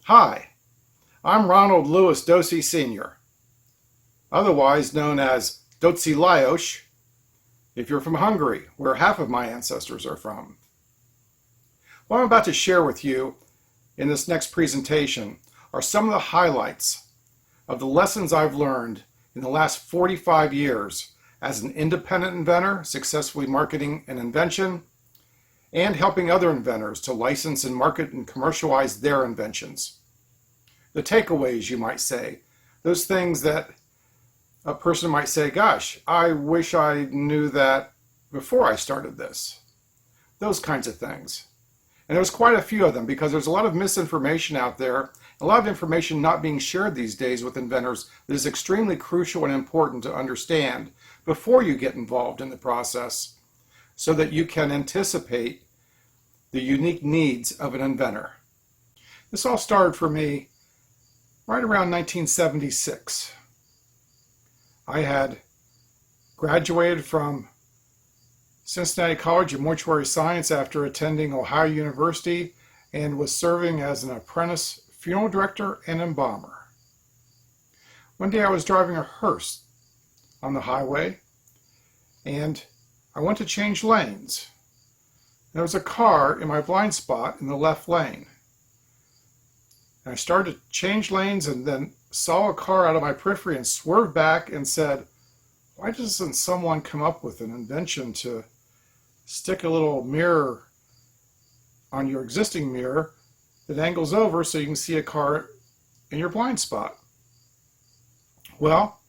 Hi, I'm Ronald Docie Sr, otherwise known as Docie Lajos if you're from Hungary, where half of my ancestors are from. What I'm about to share with you in this next presentation are some of the highlights of the lessons I've learned in the last 45 years as an independent inventor, successfully marketing an invention, and helping other inventors to license and market and commercialize their inventions. The takeaways, you might say, those things that a person might say, gosh, I wish I knew that before I started this. Those kinds of things. And there's quite a few of them because there's a lot of misinformation out there, a lot of information not being shared these days with inventors that is extremely crucial and important to understand before you get involved in the process so that you can anticipate the unique needs of an inventor. This all started for me right around 1976. I had graduated from Cincinnati College of Mortuary Science after attending Ohio University and was serving as an apprentice funeral director and embalmer. One day I was driving a hearse on the highway and I went to change lanes. There was a car in my blind spot in the left lane. And I started to change lanes and then saw a car out of my periphery and swerved back and said, why doesn't someone come up with an invention to stick a little mirror on your existing mirror that angles over so you can see a car in your blind spot? Well,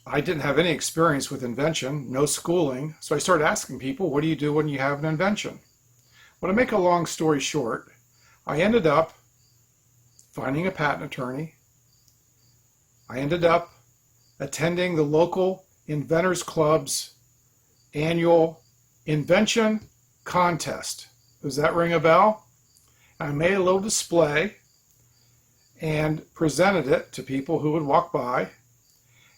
I didn't have any experience with invention, no schooling, so I started asking people, what do you do when you have an invention? Well, to make a long story short, I ended up finding a patent attorney. I ended up attending the local Inventors Club's annual Invention contest. Does that ring a bell? I made a little display and presented it to people who would walk by.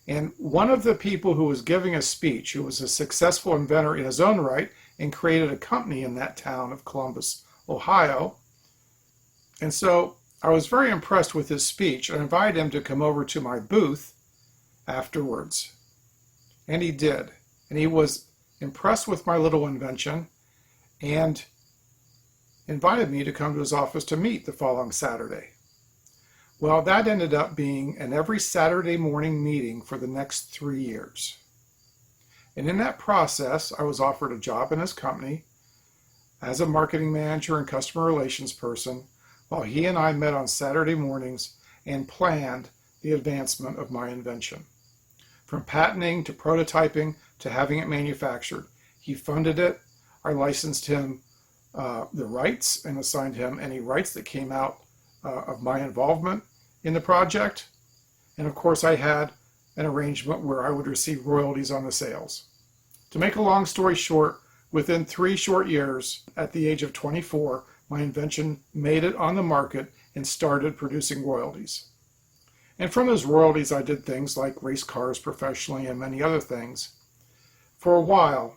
And one of the people who was giving a speech, who was a successful inventor in his own right and created a company in that town of Columbus, Ohio. And so I was very impressed with his speech. I invited him to come over to my booth afterwards. And he did. And he was impressed with my little invention and invited me to come to his office to meet the following Saturday. Well, that ended up being an every Saturday morning meeting for the next 3 years. And in that process, I was offered a job in his company as a marketing manager and customer relations person, while he and I met on Saturday mornings and planned the advancement of my invention. From patenting to prototyping to having it manufactured. He funded it. I licensed him the rights and assigned him any rights that came out of my involvement in the project. And of course I had an arrangement where I would receive royalties on the sales. To make a long story short, within 3 short years, at the age of 24, my invention made it on the market and started producing royalties. And from those royalties, I did things like race cars professionally and many other things for a while.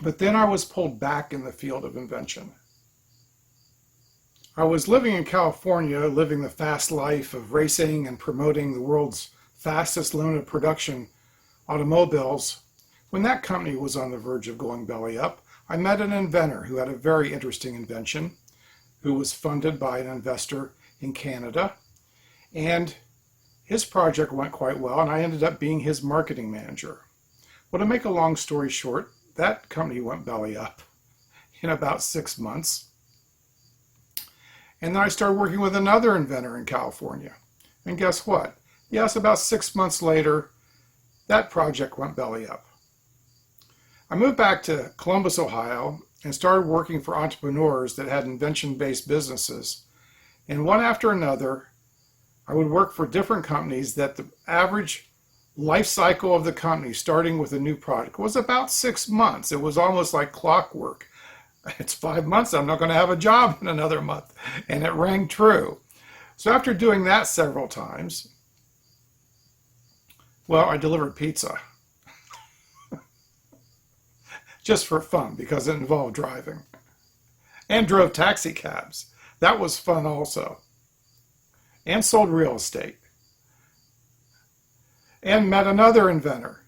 But then I was pulled back in the field of invention. I was living in California, living the fast life of racing and promoting the world's fastest limited production automobiles. When that company was on the verge of going belly up, I met an inventor who had a very interesting invention, who was funded by an investor in Canada. And his project went quite well, and I ended up being his marketing manager. Well, to make a long story short, that company went belly up in about 6 months. And then I started working with another inventor in California. And guess what? Yes, about 6 months later, that project went belly up. I moved back to Columbus, Ohio, and started working for entrepreneurs that had invention-based businesses. And one after another, I would work for different companies that the average life cycle of the company, starting with a new product, was about 6 months. It was almost like clockwork. It's 5 months, I'm not going to have a job in another month. And it rang true. So after doing that several times, well, I delivered pizza. Just for fun, because it involved driving. And drove taxi cabs. That was fun also. And sold real estate. And met another inventor,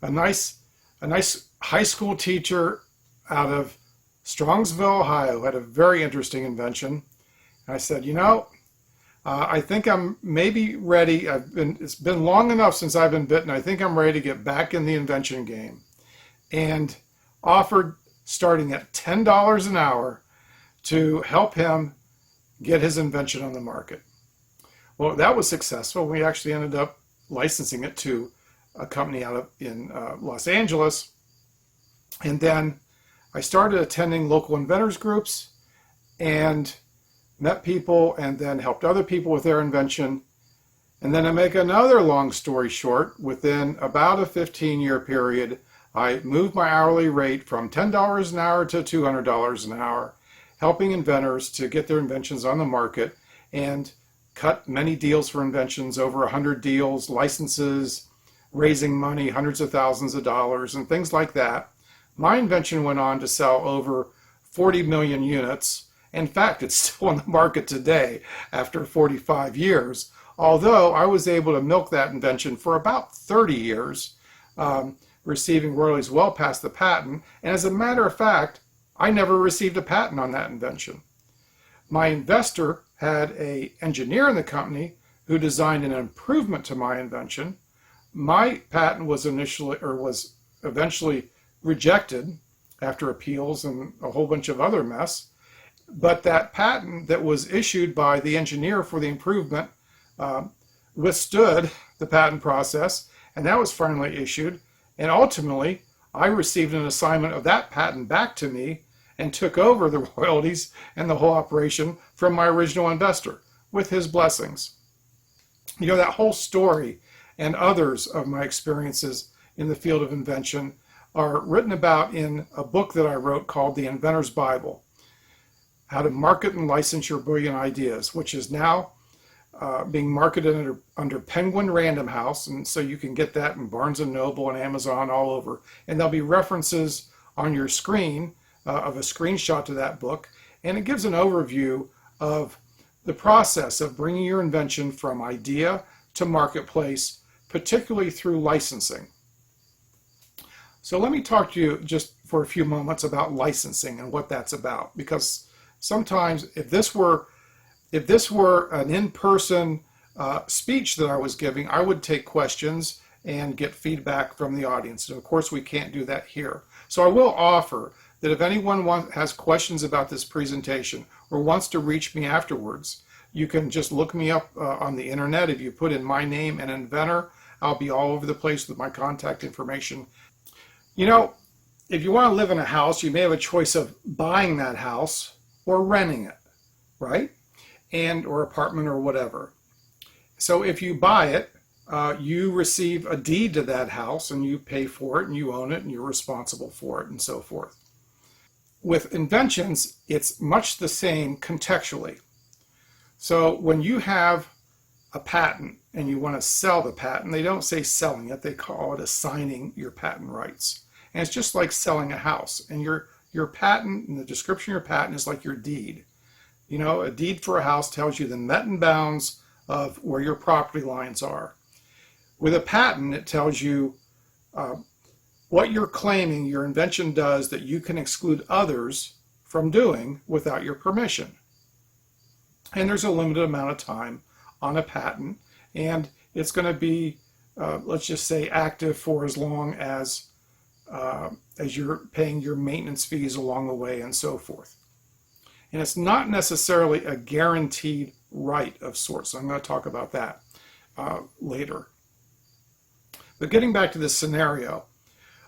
a nice high school teacher out of Strongsville, Ohio, had a very interesting invention. And I said, you know, I think I'm maybe ready. It's been long enough since I've been bitten. I think I'm ready to get back in the invention game. And offered, starting at $10 an hour, to help him get his invention on the market. Well, that was successful. We actually ended up licensing it to a company in Los Angeles. And then I started attending local inventors groups and met people and then helped other people with their invention. And then to make another long story short, within about a 15-year period, I moved my hourly rate from $10 an hour to $200 an hour, helping inventors to get their inventions on the market and cut many deals for inventions, over 100 deals, licenses, raising money, hundreds of thousands of dollars, and things like that. My invention went on to sell over 40 million units. In fact, it's still on the market today after 45 years, although I was able to milk that invention for about 30 years, receiving royalties well past the patent. And as a matter of fact, I never received a patent on that invention. My investor had an engineer in the company who designed an improvement to my invention. My patent was eventually rejected after appeals and a whole bunch of other mess. But that patent that was issued by the engineer for the improvement withstood the patent process, and that was finally issued. And ultimately, I received an assignment of that patent back to me and took over the royalties and the whole operation from my original investor with his blessings. You know, that whole story and others of my experiences in the field of invention are written about in a book that I wrote called The Inventor's Bible, How to Market and License Your Brilliant Ideas, which is now being marketed under Penguin Random House. And so you can get that in Barnes & Noble and Amazon all over. And there'll be references on your screen of a screenshot to that book. And it gives an overview of the process of bringing your invention from idea to marketplace, particularly through licensing. So let me talk to you just for a few moments about licensing and what that's about, because sometimes if this were an in-person speech that I was giving, I would take questions and get feedback from the audience. And of course, we can't do that here. So I will offer that if anyone has questions about this presentation or wants to reach me afterwards, you can just look me up on the internet. If you put in my name and inventor, I'll be all over the place with my contact information. You know, if you want to live in a house, you may have a choice of buying that house or renting it, right? Or apartment or whatever. So if you buy it, you receive a deed to that house and you pay for it and you own it and you're responsible for it and so forth. With inventions, it's much the same contextually. So when you have a patent and you want to sell the patent, they don't say selling it, they call it assigning your patent rights. And it's just like selling a house. And your patent, and the description of your patent is like your deed. You know, a deed for a house tells you the net and bounds of where your property lines are. With a patent, it tells you what you're claiming your invention does that you can exclude others from doing without your permission. And there's a limited amount of time on a patent, and it's going to be, let's just say, active for as long as you're paying your maintenance fees along the way and so forth. And it's not necessarily a guaranteed right of sorts. I'm going to talk about that later. But getting back to this scenario,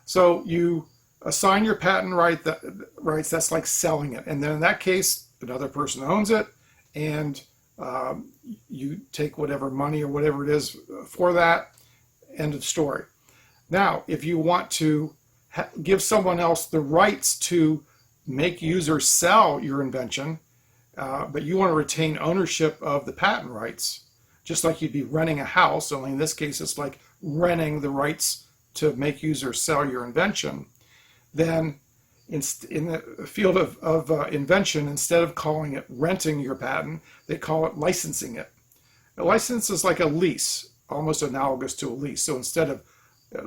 so you assign your patent rights, that's like selling it. And then in that case, another person owns it, and you take whatever money or whatever it is for that. End of story. Now, if you want to give someone else the rights to make, use, or sell your invention, but you want to retain ownership of the patent rights, just like you'd be renting a house, only in this case it's like renting the rights to make, use, or sell your invention, then in the field of invention, instead of calling it renting your patent, they call it licensing it. A license is like a lease, almost analogous to a lease. So instead of,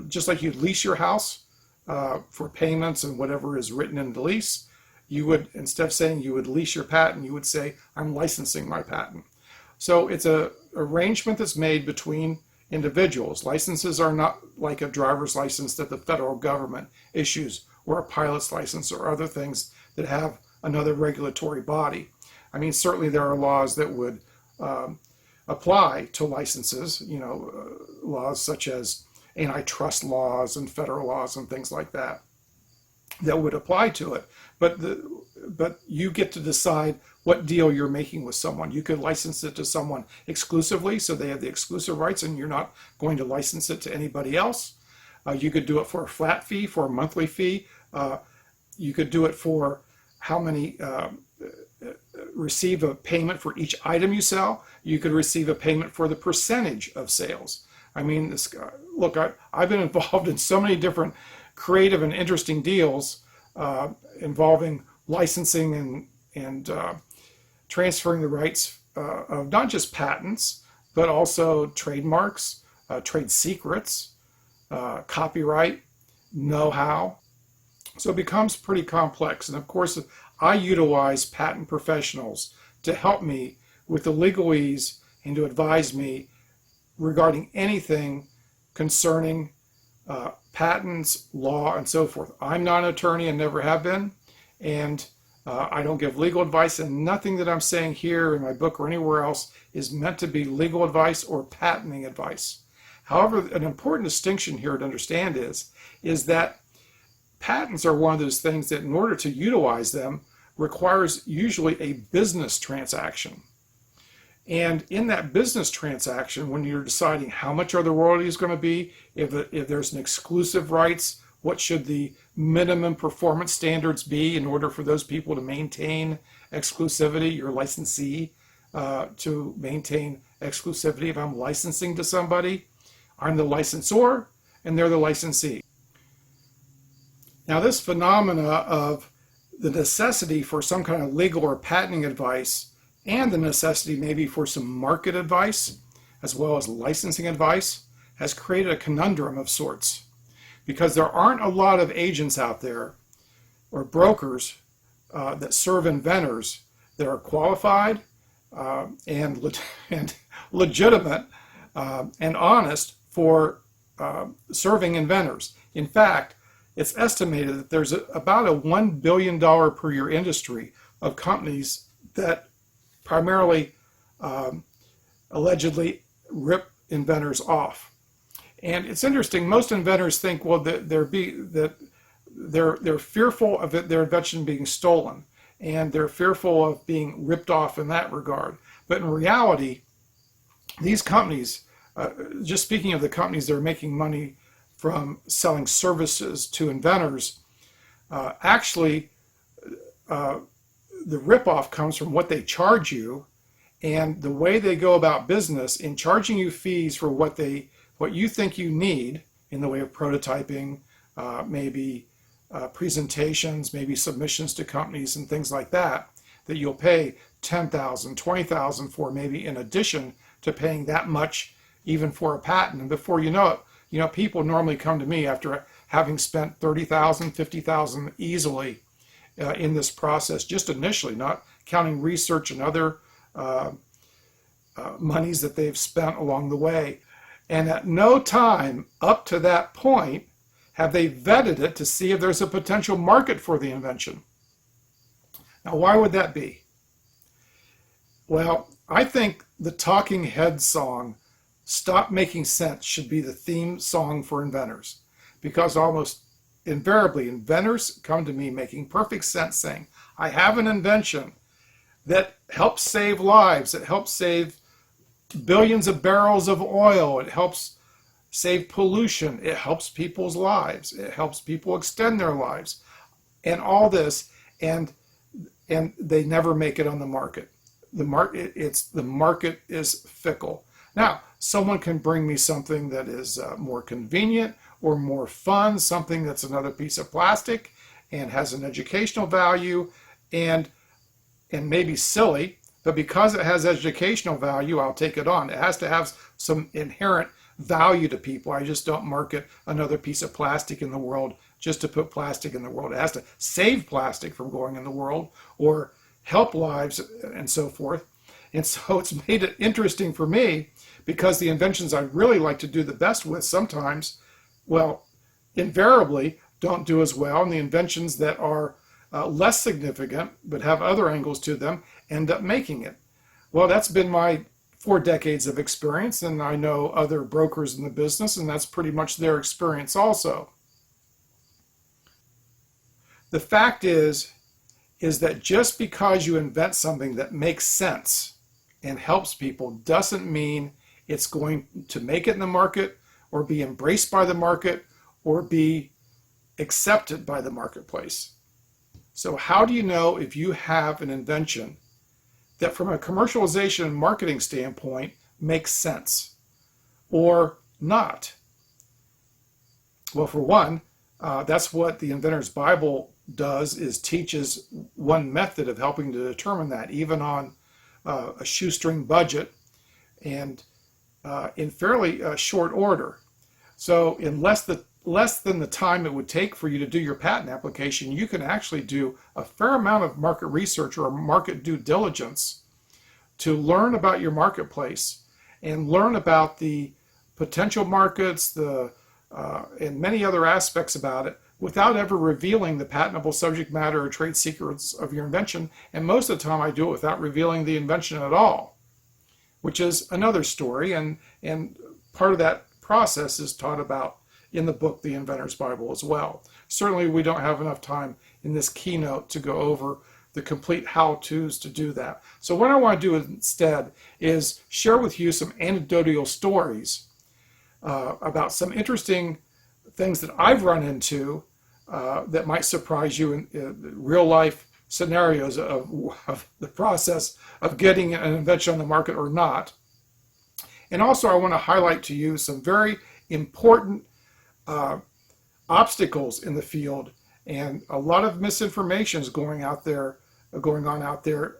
just like you'd lease your house for payments and whatever is written in the lease, you would, instead of saying you would lease your patent, you would say, I'm licensing my patent. So it's an arrangement that's made between individuals. Licenses are not like a driver's license that the federal government issues, or a pilot's license, or other things that have another regulatory body. I mean, certainly there are laws that would apply to licenses, laws such as antitrust laws and federal laws and things like that, that would apply to it. But you get to decide what deal you're making with someone. You could license it to someone exclusively, so they have the exclusive rights, and you're not going to license it to anybody else. You could do it for a flat fee, for a monthly fee. You could do it for how many, receive a payment for each item you sell. You could receive a payment for the percentage of sales. I mean, look, I've been involved in so many different creative and interesting deals involving licensing and transferring the rights of not just patents, but also trademarks, trade secrets, copyright, know-how. So it becomes pretty complex. And of course, I utilize patent professionals to help me with the legalese and to advise me regarding anything concerning patents, law, and so forth. I'm not an attorney and never have been, and I don't give legal advice, and nothing that I'm saying here in my book or anywhere else is meant to be legal advice or patenting advice. However, an important distinction here to understand is that patents are one of those things that, in order to utilize them, requires usually a business transaction. And in that business transaction, when you're deciding how much are the royalties going to be, if there's an exclusive rights, what should the minimum performance standards be in order for those people to maintain exclusivity, your licensee to maintain exclusivity. If I'm licensing to somebody, I'm the licensor and they're the licensee. Now, this phenomena of the necessity for some kind of legal or patenting advice, and the necessity maybe for some market advice, as well as licensing advice, has created a conundrum of sorts. Because there aren't a lot of agents out there, or brokers, that serve inventors that are qualified and legitimate and honest for serving inventors. In fact, it's estimated that there's about a $1 billion per year industry of companies that primarily allegedly rip inventors off. And it's interesting, most inventors think, well, they're fearful of their invention being stolen, and they're fearful of being ripped off in that regard. But in reality, these companies, just speaking of the companies that are making money from selling services to inventors, actually the ripoff comes from what they charge you and the way they go about business in charging you fees for what you think you need in the way of prototyping, maybe presentations, maybe submissions to companies and things like that, that you'll pay $10,000, $20,000 for, maybe in addition to paying that much even for a patent. And before you know it, people normally come to me after having spent $30,000, $50,000 easily in this process, just initially, not counting research and other monies that they've spent along the way. And at no time up to that point have they vetted it to see if there's a potential market for the invention. Now, why would that be? Well, I think the Talking Heads song, Stop Making Sense, should be the theme song for inventors, because almost invariably inventors come to me making perfect sense, saying, I have an invention that helps save lives, it helps save billions of barrels of oil, it helps save pollution, it helps people's lives, it helps people extend their lives, and all this, and they never make it on the market. The market is fickle. Now, someone can bring me something that is more convenient or more fun, something that's another piece of plastic, and has an educational value and maybe silly, but because it has educational value, I'll take it on. It has to have some inherent value to people. I just don't market another piece of plastic in the world just to put plastic in the world. It has to save plastic from going in the world or help lives and so forth. And so it's made it interesting for me because the inventions I really like to do the best with sometimes, well, invariably don't do as well. And the inventions that are less significant but have other angles to them end up making it. Well, that's been my 4 decades of experience, and I know other brokers in the business, and that's pretty much their experience also. The fact is that just because you invent something that makes sense and helps people doesn't mean it's going to make it in the market or be embraced by the market or be accepted by the marketplace. So how do you know if you have an invention that from a commercialization and marketing standpoint makes sense or not? Well, for one, that's what the Inventor's Bible does, is teaches one method of helping to determine that, even on a shoestring budget and in fairly short order. So in less than the time it would take for you to do your patent application, you can actually do a fair amount of market research or market due diligence to learn about your marketplace and learn about the potential markets, and many other aspects about it without ever revealing the patentable subject matter or trade secrets of your invention. And most of the time I do it without revealing the invention at all, which is another story. And part of that process is taught about in the book, The Inventor's Bible, as well. Certainly we don't have enough time in this keynote to go over the complete how-tos to do that. So what I want to do instead is share with you some anecdotal stories about some interesting things that I've run into that might surprise you in real life scenarios of the process of getting an invention on the market or not. And also I want to highlight to you some very important obstacles in the field, and a lot of misinformation is going on out there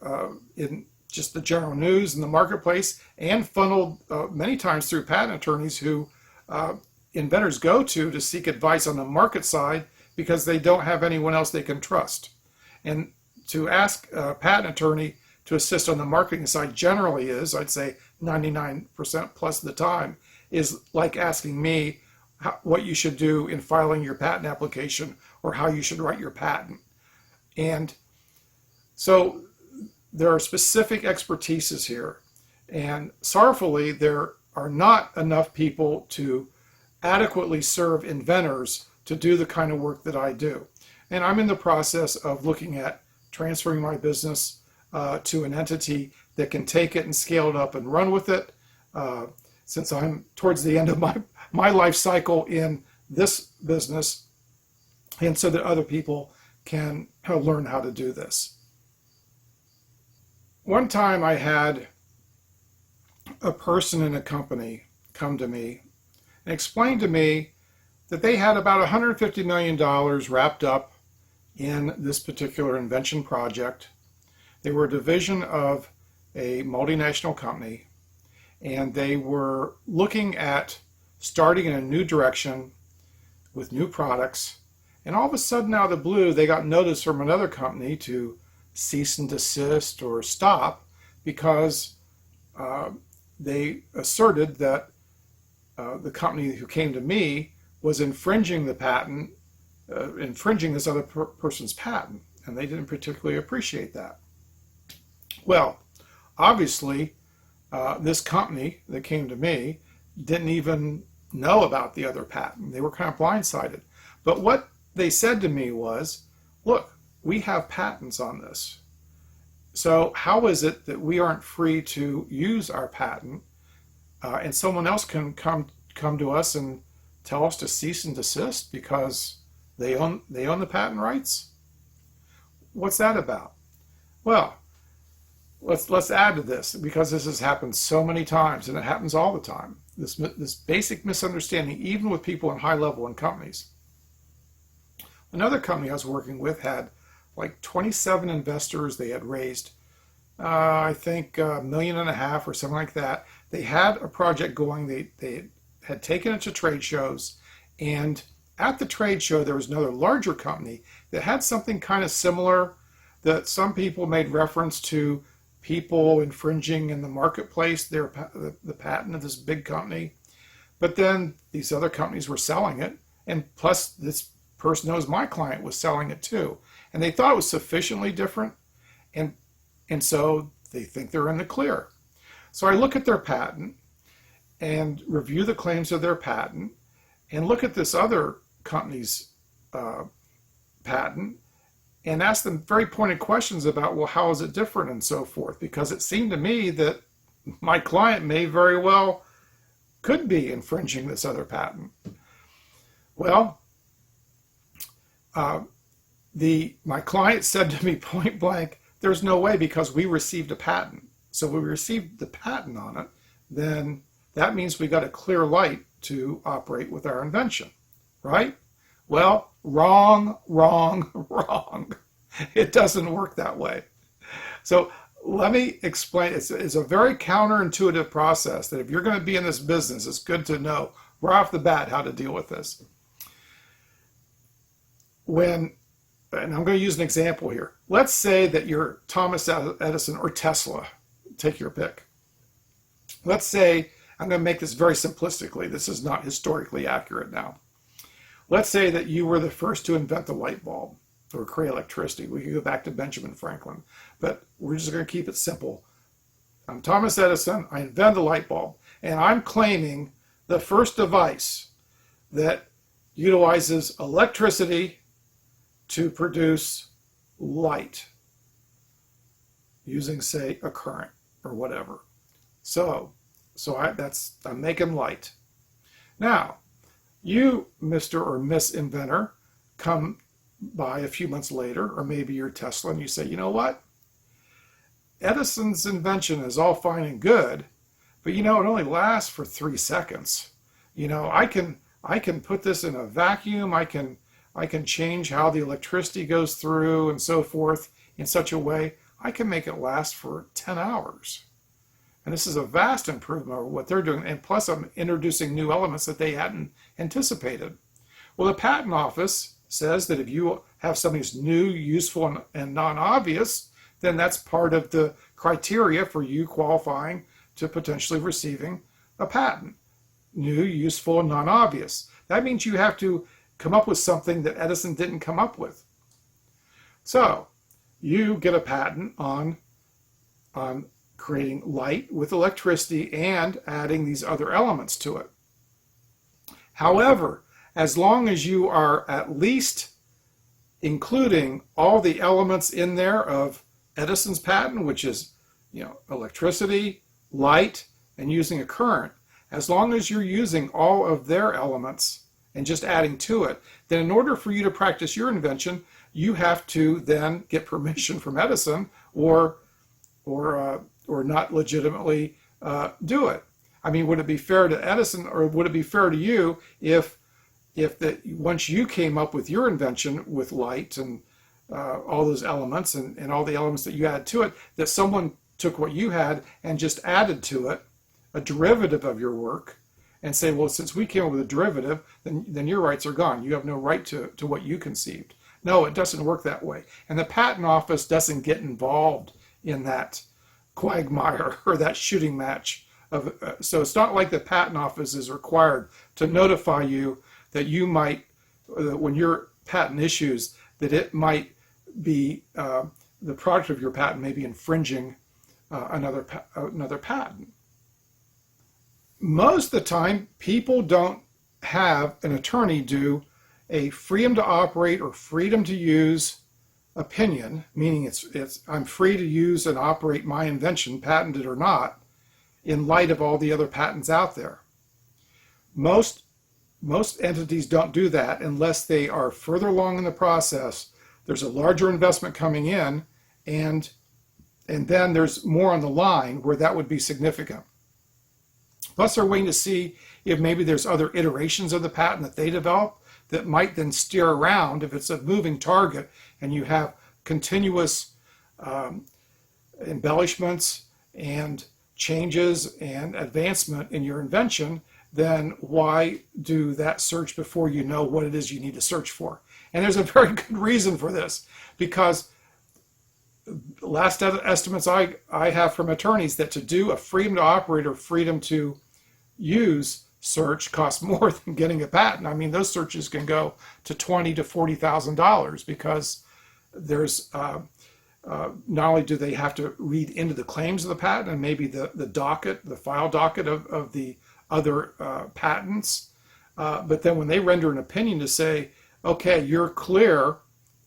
in just the general news and the marketplace, and funneled many times through patent attorneys who inventors go to seek advice on the market side because they don't have anyone else they can trust. And to ask a patent attorney to assist on the marketing side generally is, I'd say 99% plus of the time, is like asking me what you should do in filing your patent application or how you should write your patent. And so there are specific expertises here, and sorrowfully there are not enough people to adequately serve inventors to do the kind of work that I do. And I'm in the process of looking at transferring my business to an entity that can take it and scale it up and run with it, since I'm towards the end of my life cycle in this business, and so that other people can learn how to do this. One time I had a person in a company come to me and explain to me that they had about $150 million wrapped up in this particular invention project. They were a division of a multinational company, and they were looking at starting in a new direction with new products. And all of a sudden, out of the blue, they got notice from another company to cease and desist or stop because they asserted that the company who came to me was infringing the patent, infringing this other person's patent, and they didn't particularly appreciate that. Well, obviously, this company that came to me didn't even know about the other patent. They were kind of blindsided. But what they said to me was, look, we have patents on this. So how is it that we aren't free to use our patent and someone else can come to us and tell us to cease and desist because they own the patent rights? What's that about? Well, let's add to this, because this has happened so many times, and it happens all the time. This basic misunderstanding, even with people in high level in companies. Another company I was working with had like 27 investors. They had raised, I think, $1.5 million or something like that. They had a project going. They had taken it to trade shows, and at the trade show there was another larger company that had something kind of similar, that some people made reference to people infringing in the marketplace the patent of this big company. But then these other companies were selling it, and plus this person knows my client was selling it too. And they thought it was sufficiently different, and so they think they're in the clear. So I look at their patent and review the claims of their patent and look at this other company's patent and ask them very pointed questions about, well, how is it different and so forth? Because it seemed to me that my client may very well could be infringing this other patent. Well, my client said to me point blank, there's no way, because we received a patent. So we received the patent on it, then that means we got a clear light to operate with our invention, right? Well, wrong, wrong, wrong. It doesn't work that way. So let me explain. It's a very counterintuitive process that if you're going to be in this business, it's good to know right off the bat how to deal with this. And I'm going to use an example here. Let's say that you're Thomas Edison or Tesla. Take your pick. Let's say, I'm going to make this very simplistically. This is not historically accurate now. Let's say that you were the first to invent the light bulb or create electricity. We could go back to Benjamin Franklin, but we're just going to keep it simple. I'm Thomas Edison. I invented the light bulb, and I'm claiming the first device that utilizes electricity to produce light using, say, a current or whatever. So I'm making light. Now, you, Mr. or Miss Inventor, come by a few months later, or maybe you're Tesla, and you say, you know what? Edison's invention is all fine and good, but it only lasts for 3 seconds. I can put this in a vacuum. I can change how the electricity goes through and so forth in such a way I can make it last for 10 hours. And this is a vast improvement over what they're doing. And plus, I'm introducing new elements that they hadn't anticipated. Well, the patent office says that if you have something that's new, useful, and non-obvious, then that's part of the criteria for you qualifying to potentially receiving a patent. New, useful, and non-obvious. That means you have to come up with something that Edison didn't come up with. So you get a patent on creating light with electricity and adding these other elements to it. However, as long as you are at least including all the elements in there of Edison's patent, which is electricity, light, and using a current, as long as you're using all of their elements and just adding to it, then in order for you to practice your invention, you have to then get permission from Edison or not legitimately do it. I mean, would it be fair to Edison, or would it be fair to you if once you came up with your invention with light and all those elements and all the elements that you add to it, that someone took what you had and just added to it a derivative of your work and say, well, since we came up with a derivative, then your rights are gone. You have no right to what you conceived. No, it doesn't work that way. And the patent office doesn't get involved in that quagmire or that shooting match. So it's not like the patent office is required to notify you that you might, when your patent issues, that it might be, the product of your patent may be infringing another patent. Most of the time, people don't have an attorney do a freedom to operate or freedom to use opinion, meaning I'm free to use and operate my invention, patented or not, in light of all the other patents out there. Most entities don't do that unless they are further along in the process. There's a larger investment coming in, and then there's more on the line where that would be significant. Plus, they're waiting to see if maybe there's other iterations of the patent that they develop that might then steer around if it's a moving target and you have continuous embellishments and changes and advancement in your invention, then why do that search before you know what it is you need to search for? And there's a very good reason for this, because last estimates I have from attorneys that to do a freedom to operate or freedom to use search costs more than getting a patent. I mean, those searches can go to $20,000 to $40,000 because there's not only do they have to read into the claims of the patent and maybe the docket, the file docket of the other patents, but then when they render an opinion to say, okay, you're clear,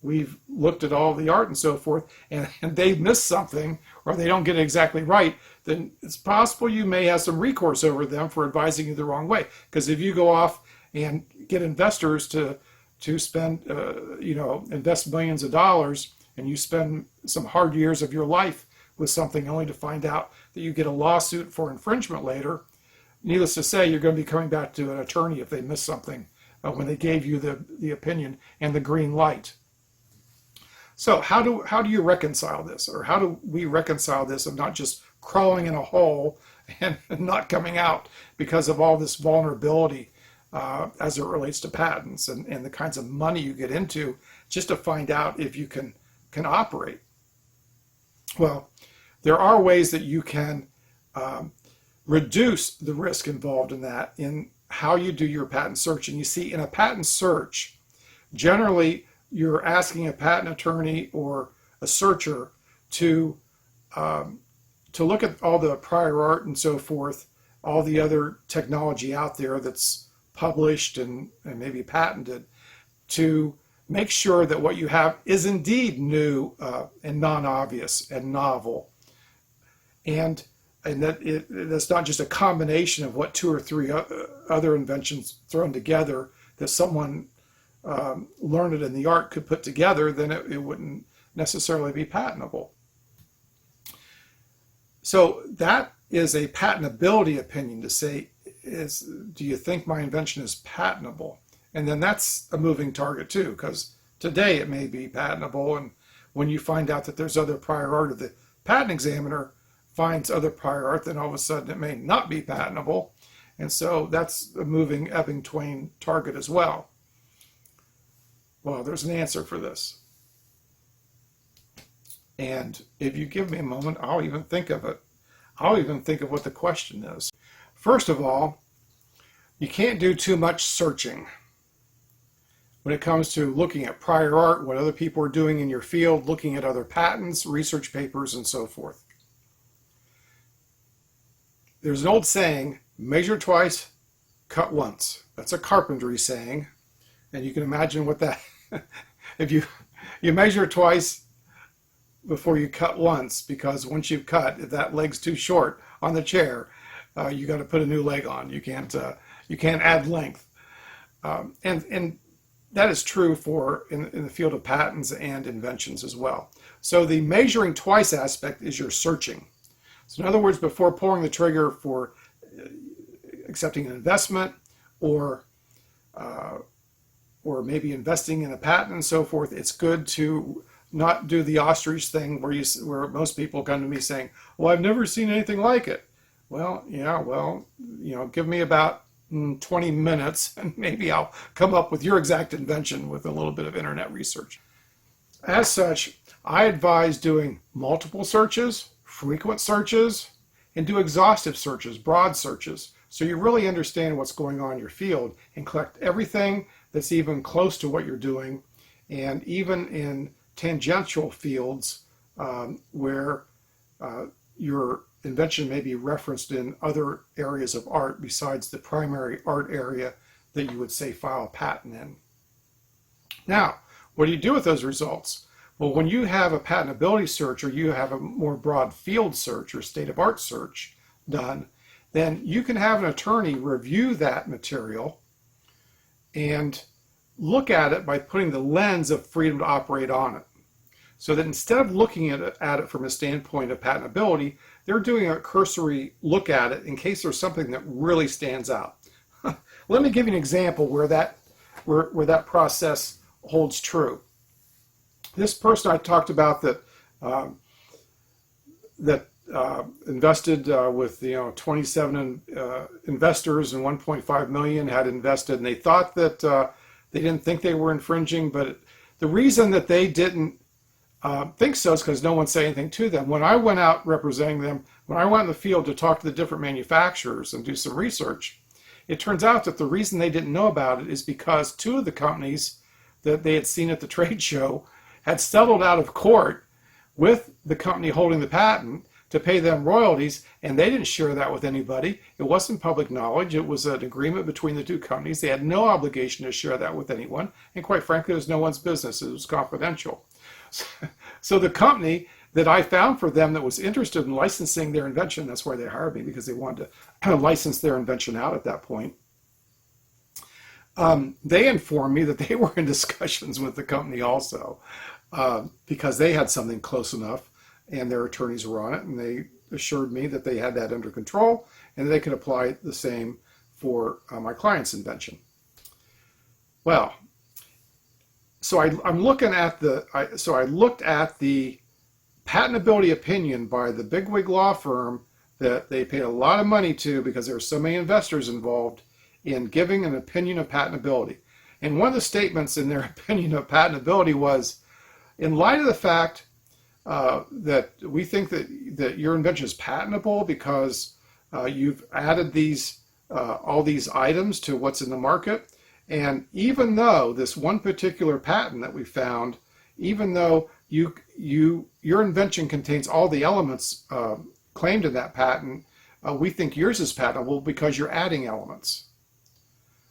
we've looked at all the art and so forth, and they miss something or they don't get it exactly right, then it's possible you may have some recourse over them for advising you the wrong way. Because if you go off and get investors to spend, invest millions of dollars, and you spend some hard years of your life with something only to find out that you get a lawsuit for infringement later, needless to say, you're going to be coming back to an attorney if they miss something when they gave you the opinion and the green light. So how do you reconcile this? Or how do we reconcile this of not just crawling in a hole and not coming out because of all this vulnerability as it relates to patents and the kinds of money you get into just to find out if you can operate? Well, there are ways that you can reduce the risk involved in that in how you do your patent search. And you see, in a patent search, generally you're asking a patent attorney or a searcher to look at all the prior art and so forth, all the other technology out there that's published and maybe patented, to make sure that what you have is indeed new and non-obvious and novel, and that it's not just a combination of what two or three other inventions thrown together that someone learned in the art could put together, then it wouldn't necessarily be patentable. So that is a patentability opinion to say, do you think my invention is patentable? And then that's a moving target too, because today it may be patentable, and when you find out that there's other prior art, or the patent examiner finds other prior art, then all of a sudden it may not be patentable. And so that's a moving ebbing twain target as well. Well, there's an answer for this. And if you give me a moment, I'll even think of it. I'll even think of what the question is. First of all, you can't do too much searching when it comes to looking at prior art, what other people are doing in your field, looking at other patents, research papers, and so forth. There's an old saying, measure twice, cut once. That's a carpentry saying, and you can imagine what that, if you measure twice before you cut once, because once you've cut, if that leg's too short on the chair, you got to put a new leg on. You can't add length, and that is true for in the field of patents and inventions as well. So the measuring twice aspect is your searching. So in other words, before pulling the trigger for accepting an investment or maybe investing in a patent and so forth, it's good to not do the ostrich thing where most people come to me saying, well, I've never seen anything like it. Well, yeah, give me about 20 minutes and maybe I'll come up with your exact invention with a little bit of internet research. As such, I advise doing multiple searches, frequent searches, and do exhaustive searches, broad searches, so you really understand what's going on in your field and collect everything that's even close to what you're doing, and even in tangential fields where your invention may be referenced in other areas of art besides the primary art area that you would say file a patent in. Now, what do you do with those results? Well, when you have a patentability search, or you have a more broad field search or state of art search done, then you can have an attorney review that material and look at it by putting the lens of freedom to operate on it. So that instead of looking at it from a standpoint of patentability, they're doing a cursory look at it in case there's something that really stands out. Let me give you an example where that where that process holds true. This person I talked about that invested with 27 investors and 1.5 million had invested, and they thought that they didn't think they were infringing, but the reason that they didn't think so is because no one said anything to them. When I went out representing them, when I went in the field to talk to the different manufacturers and do some research, it turns out that the reason they didn't know about it is because two of the companies that they had seen at the trade show had settled out of court with the company holding the patent to pay them royalties, and they didn't share that with anybody. It wasn't public knowledge. It was an agreement between the two companies. They had no obligation to share that with anyone, and quite frankly, it was no one's business. It was confidential. So the company that I found for them that was interested in licensing their invention, that's why they hired me, because they wanted to license their invention out at that point. They informed me that they were in discussions with the company also, because they had something close enough and their attorneys were on it, and they assured me that they had that under control and they could apply the same for my client's invention. Well, so I'm looking at I looked at the patentability opinion by the bigwig law firm that they paid a lot of money to because there were so many investors involved in giving an opinion of patentability. And one of the statements in their opinion of patentability was, in light of the fact that we think that your invention is patentable because you've added these all these items to what's in the market, and even though this one particular patent that we found, even though your invention contains all the elements claimed in that patent, we think yours is patentable because you're adding elements.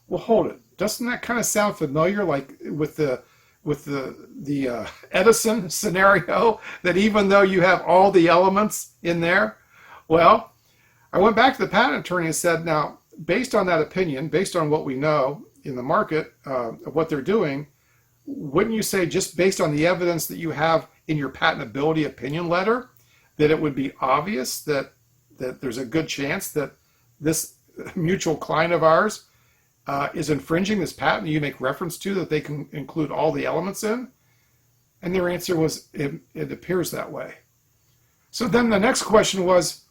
Well, hold it. Doesn't that kind of sound familiar, like with the Edison scenario, that even though you have all the elements in there? Well, I went back to the patent attorney and said, now, based on that opinion, based on what we know in the market of what they're doing, wouldn't you say, just based on the evidence that you have in your patentability opinion letter, that it would be obvious that there's a good chance that this mutual client of ours is infringing this patent you make reference to, that they can include all the elements in? And their answer was, it appears that way. So then the next question was,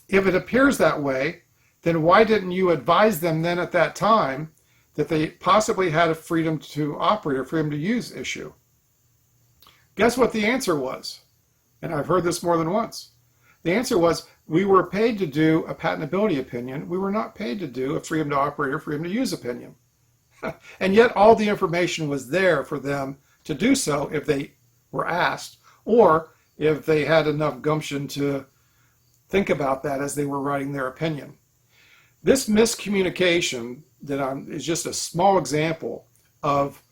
if it appears that way, then why didn't you advise them then at that time that they possibly had a freedom to operate or freedom to use issue? Guess what the answer was? And I've heard this more than once. The answer was, we were paid to do a patentability opinion. We were not paid to do a freedom to operate or freedom to use opinion. And yet all the information was there for them to do so if they were asked, or if they had enough gumption to think about that as they were writing their opinion. This miscommunication is just a small example of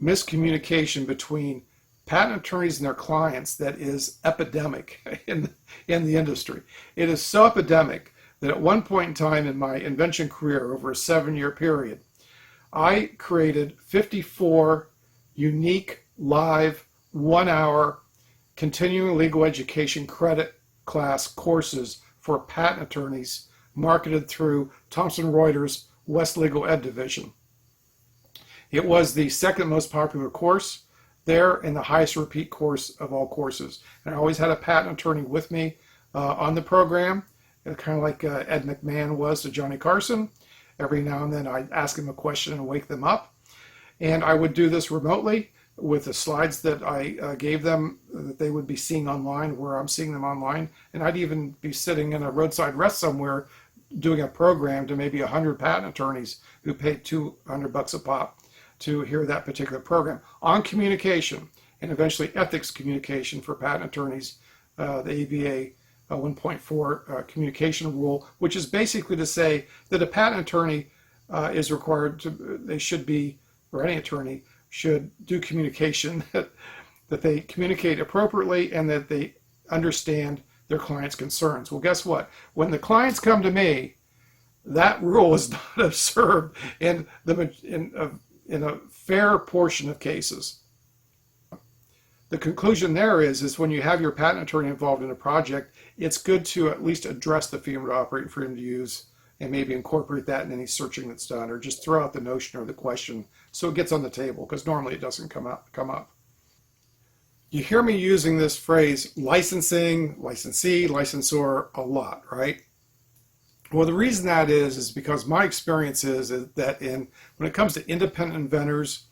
miscommunication between patent attorneys and their clients that is epidemic in the industry. It is so epidemic that at one point in time in my invention career, over a 7-year period, I created 54 unique live 1-hour continuing legal education credit class courses for patent attorneys marketed through Thomson Reuters West Legal Ed Division. It was the second most popular course there and the highest repeat course of all courses. And I always had a patent attorney with me on the program, kind of like Ed McMahon was to Johnny Carson. Every now and then I'd ask him a question and wake them up. And I would do this remotely with the slides that I gave them that they would be seeing online, where I'm seeing them online. And I'd even be sitting in a roadside rest somewhere doing a program to maybe 100 patent attorneys who paid $200 a pop to hear that particular program on communication and eventually ethics communication for patent attorneys, the ABA 1.4 communication rule, which is basically to say that a patent attorney is required to, they should be, or any attorney should do communication, that they communicate appropriately and that they understand their client's concerns. Well, guess what? When the clients come to me, that rule is not observed in a fair portion of cases. The conclusion there is when you have your patent attorney involved in a project, it's good to at least address the freedom to operate and freedom to use and maybe incorporate that in any searching that's done, or just throw out the notion or the question so it gets on the table, because normally it doesn't come up. You hear me using this phrase licensing, licensee, licensor a lot, right? Well, the reason that is because my experience is that when it comes to independent inventors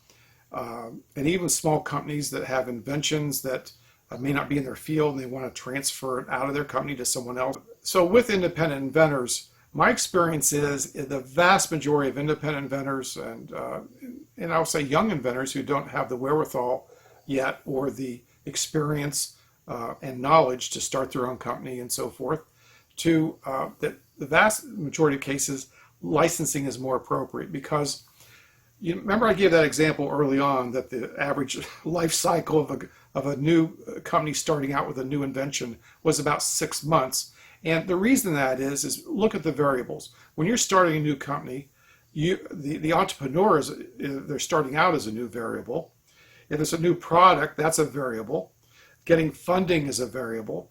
and even small companies that have inventions that may not be in their field and they want to transfer it out of their company to someone else. So with independent inventors, my experience is the vast majority of independent inventors and I'll say young inventors who don't have the wherewithal yet or the experience and knowledge to start their own company and so forth, that the vast majority of cases, licensing is more appropriate because you remember I gave that example early on that the average life cycle of a new company starting out with a new invention was about 6 months. And the reason that is look at the variables. When you're starting a new company, the entrepreneur they're starting out as a new variable. If it's a new product, that's a variable. Getting funding is a variable.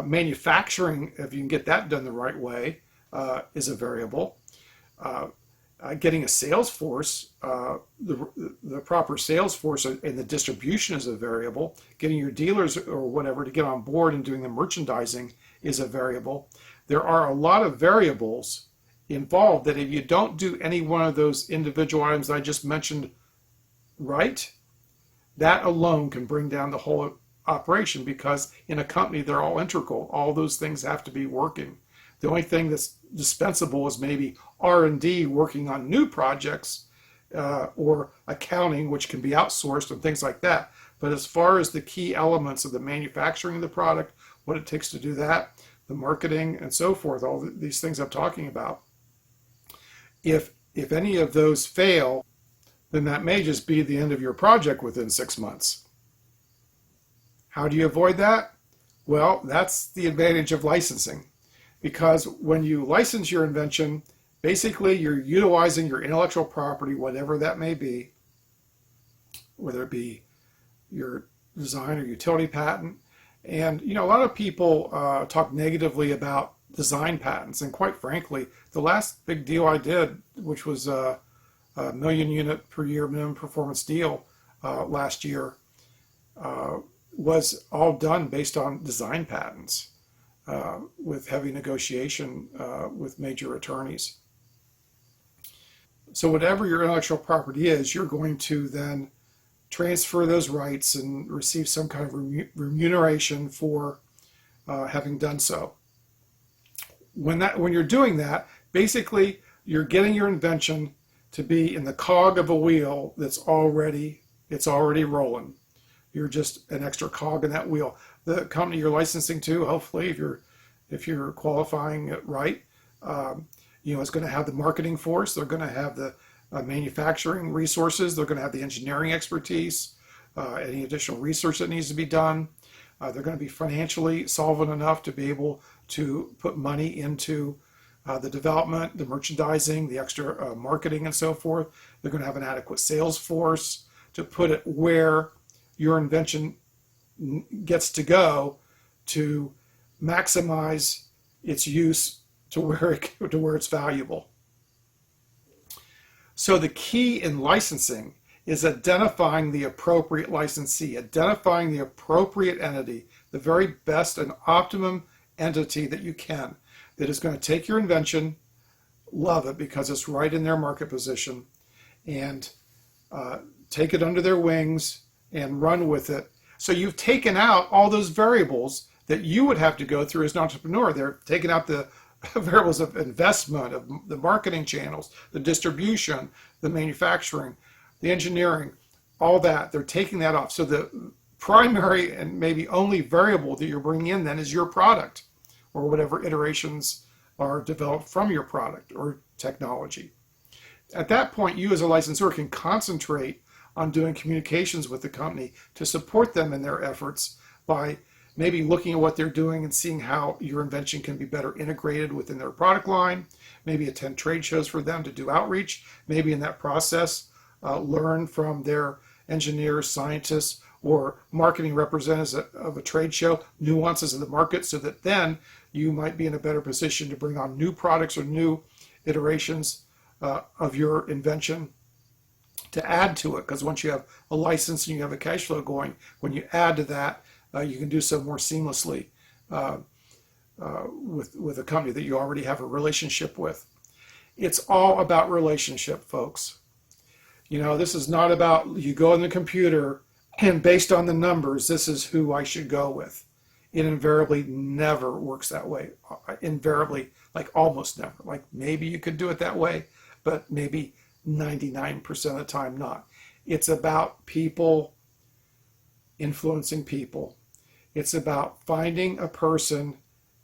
Manufacturing, if you can get that done the right way, is a variable. Getting a sales force, the proper sales force and the distribution is a variable. Getting your dealers or whatever to get on board and doing the merchandising is a variable. There are a lot of variables involved that if you don't do any one of those individual items I just mentioned right, that alone can bring down the whole operation because in a company they're all integral. All those things have to be working. The only thing that's dispensable is maybe R&D working on new projects or accounting, which can be outsourced and things like that. But as far as the key elements of the manufacturing of the product, what it takes to do that, the marketing and so forth, all these things I'm talking about, if any of those fail, then that may just be the end of your project within 6 months. How do you avoid that? Well, that's the advantage of licensing. Because when you license your invention, basically you're utilizing your intellectual property, whatever that may be, whether it be your design or utility patent. And, a lot of people talk negatively about design patents. And quite frankly, the last big deal I did, which was a 1 million unit per year minimum performance deal last year, was all done based on design patents. With heavy negotiation with major attorneys. So whatever your intellectual property is, you're going to then transfer those rights and receive some kind of remuneration for having done so. When you're doing that, basically you're getting your invention to be in the cog of a wheel it's already rolling. You're just an extra cog in that wheel. The company you're licensing to, hopefully, if you're qualifying it right, is going to have the marketing force. They're going to have the manufacturing resources. They're going to have the engineering expertise, any additional research that needs to be done. They're going to be financially solvent enough to be able to put money into the development, the merchandising, the extra marketing, and so forth. They're going to have an adequate sales force to put it where your invention gets to go to maximize its use to where it's valuable. So the key in licensing is identifying the appropriate licensee, identifying the appropriate entity, the very best and optimum entity that you can, that is going to take your invention, love it because it's right in their market position, and take it under their wings and run with it. So you've taken out all those variables that you would have to go through as an entrepreneur. They're taking out the variables of investment, of the marketing channels, the distribution, the manufacturing, the engineering, all that. They're taking that off. So the primary and maybe only variable that you're bringing in then is your product or whatever iterations are developed from your product or technology. At that point, you as a licensor can concentrate on doing communications with the company to support them in their efforts by maybe looking at what they're doing and seeing how your invention can be better integrated within their product line, maybe attend trade shows for them to do outreach, maybe in that process learn from their engineers, scientists, or marketing representatives of a trade show, nuances of the market, so that then you might be in a better position to bring on new products or new iterations of your invention to add to it, because once you have a license and you have a cash flow going, when you add to that, you can do so more seamlessly with a company that you already have a relationship with. It's all about relationship, folks. You know, this is not about you go in the computer and based on the numbers, this is who I should go with. It invariably never works that way. Invariably, like almost never. Like maybe you could do it that way, but maybe 99% of the time not. It's about people influencing people. It's about finding a person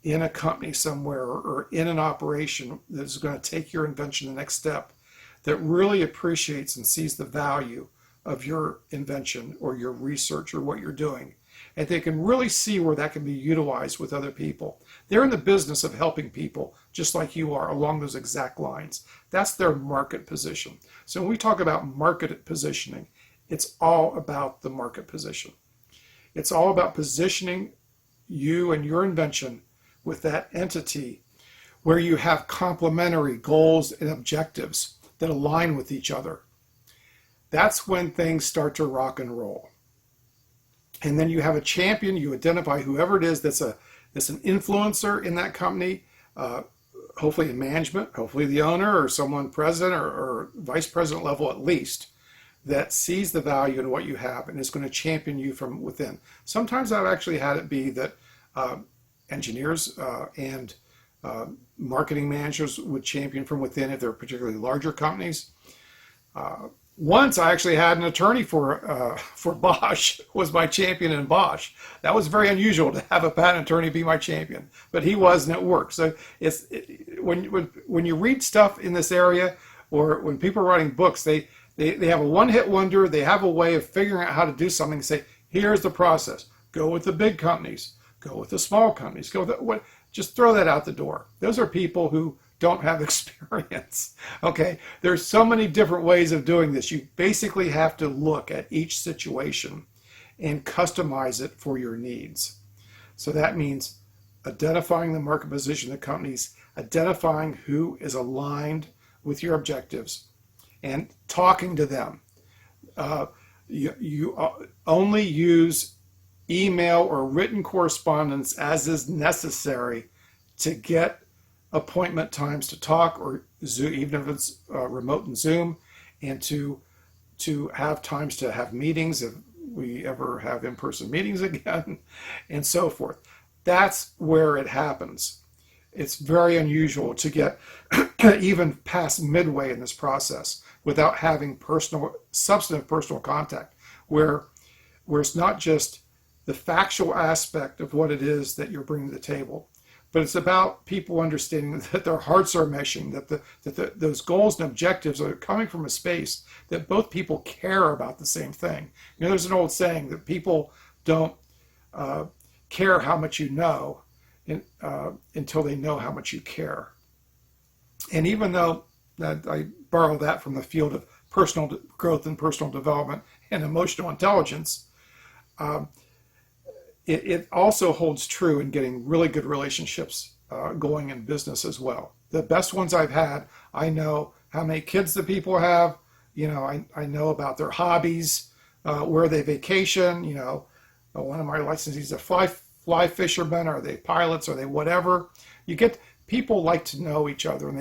in a company somewhere or in an operation that's going to take your invention the next step, that really appreciates and sees the value of your invention or your research or what you're doing. And they can really see where that can be utilized with other people. They're in the business of helping people just like you are along those exact lines. That's their market position. So when we talk about market positioning, it's all about the market position. It's all about positioning you and your invention with that entity where you have complementary goals and objectives that align with each other. That's when things start to rock and roll. And then you have a champion, you identify whoever it is that's an influencer in that company, hopefully in management, hopefully the owner or someone president or vice president level at least, that sees the value in what you have and is going to champion you from within. Sometimes I've actually had it be that engineers and marketing managers would champion from within if they're particularly larger companies. Once I actually had an attorney for Bosch, was my champion in Bosch. That was very unusual to have a patent attorney be my champion, but he was, and it worked. So when you read stuff in this area, or when people are writing books, they have a one-hit wonder. They have a way of figuring out how to do something. Say, here's the process. Go with the big companies. Go with the small companies. Go with what? Just throw that out the door. Those are people who don't have experience. Okay, there's so many different ways of doing this. You basically have to look at each situation and customize it for your needs. So that means identifying the market position of the companies, identifying who is aligned with your objectives, and talking to them. You only use email or written correspondence as is necessary to get appointment times to talk, or Zoom, even if it's remote and Zoom, and to have times to have meetings if we ever have in-person meetings again, and so forth. That's where it happens. It's very unusual to get even past midway in this process without having substantive personal contact, where it's not just the factual aspect of what it is that you're bringing to the table, but it's about people understanding that their hearts are meshing, that those goals and objectives are coming from a space that both people care about the same thing. You know, there's an old saying that people don't care how much you know until they know how much you care. And even though I borrow that from the field of personal growth and personal development and emotional intelligence, it also holds true in getting really good relationships going in business as well. The best ones I've had, I know how many kids the people have. You know, I know about their hobbies, where they vacation. You know, one of my licensees are fly fishermen. Are they pilots? Are they whatever? People like to know each other, and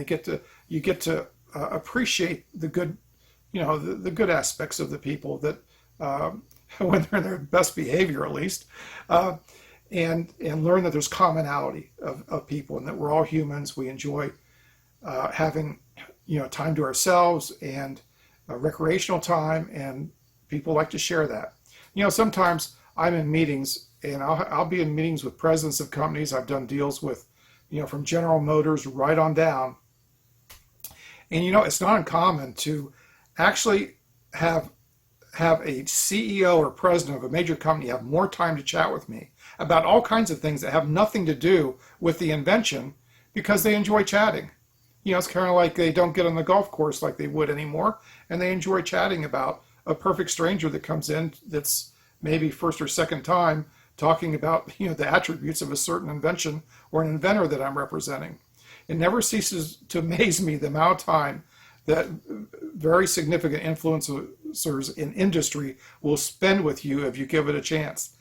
you get to appreciate the good, you know, the good aspects of the people that. When they're in their best behavior, at least, and learn that there's commonality of people, and that we're all humans. We enjoy having, you know, time to ourselves and recreational time, and people like to share that. You know, sometimes I'm in meetings, and I'll be in meetings with presidents of companies. I've done deals with, you know, from General Motors right on down, and you know, it's not uncommon to actually have a CEO or president of a major company have more time to chat with me about all kinds of things that have nothing to do with the invention, because they enjoy chatting. You know, it's kind of like they don't get on the golf course like they would anymore, and they enjoy chatting about a perfect stranger that comes in that's maybe first or second time talking about, you know, the attributes of a certain invention or an inventor that I'm representing. It never ceases to amaze me the amount of time that very significant influencers in industry will spend with you if you give it a chance.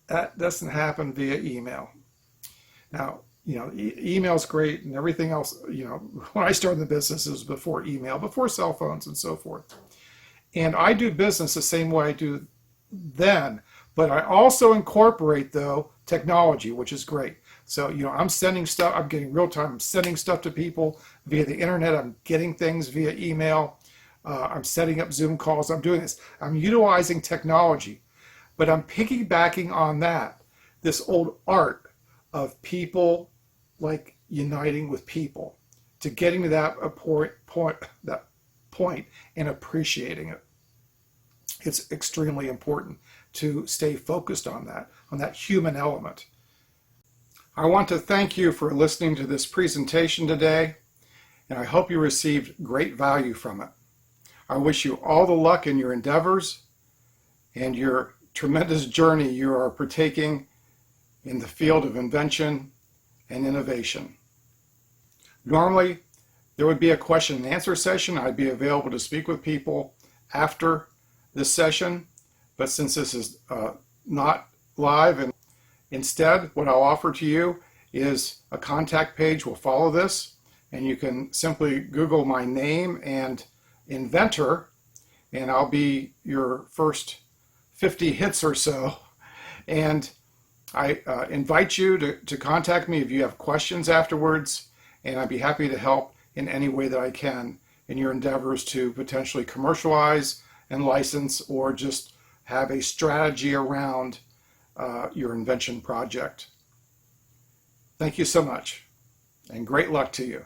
That doesn't happen via email. Now, email's great and everything else. When I started the business, it was before email, before cell phones and so forth. And I do business the same way I do then, but I also incorporate, though, technology, which is great. So, I'm sending stuff, I'm getting real time, I'm sending stuff to people via the internet, I'm getting things via email, I'm setting up Zoom calls, I'm doing this. I'm utilizing technology, but I'm piggybacking on that, this old art of people like uniting with people, to getting to that point and appreciating it. It's extremely important to stay focused on that human element. I want to thank you for listening to this presentation today, and I hope you received great value from it. I wish you all the luck in your endeavors and your tremendous journey you are partaking in the field of invention and innovation. Normally, there would be a question and answer session. I'd be available to speak with people after this session, but since this is not live, and instead what I'll offer to you is a contact page will follow this, and you can simply Google my name and inventor, and I'll be your first 50 hits or so. And I invite you to contact me if you have questions afterwards, and I'd be happy to help in any way that I can in your endeavors to potentially commercialize and license, or just have a strategy around your invention project. Thank you so much, and great luck to you.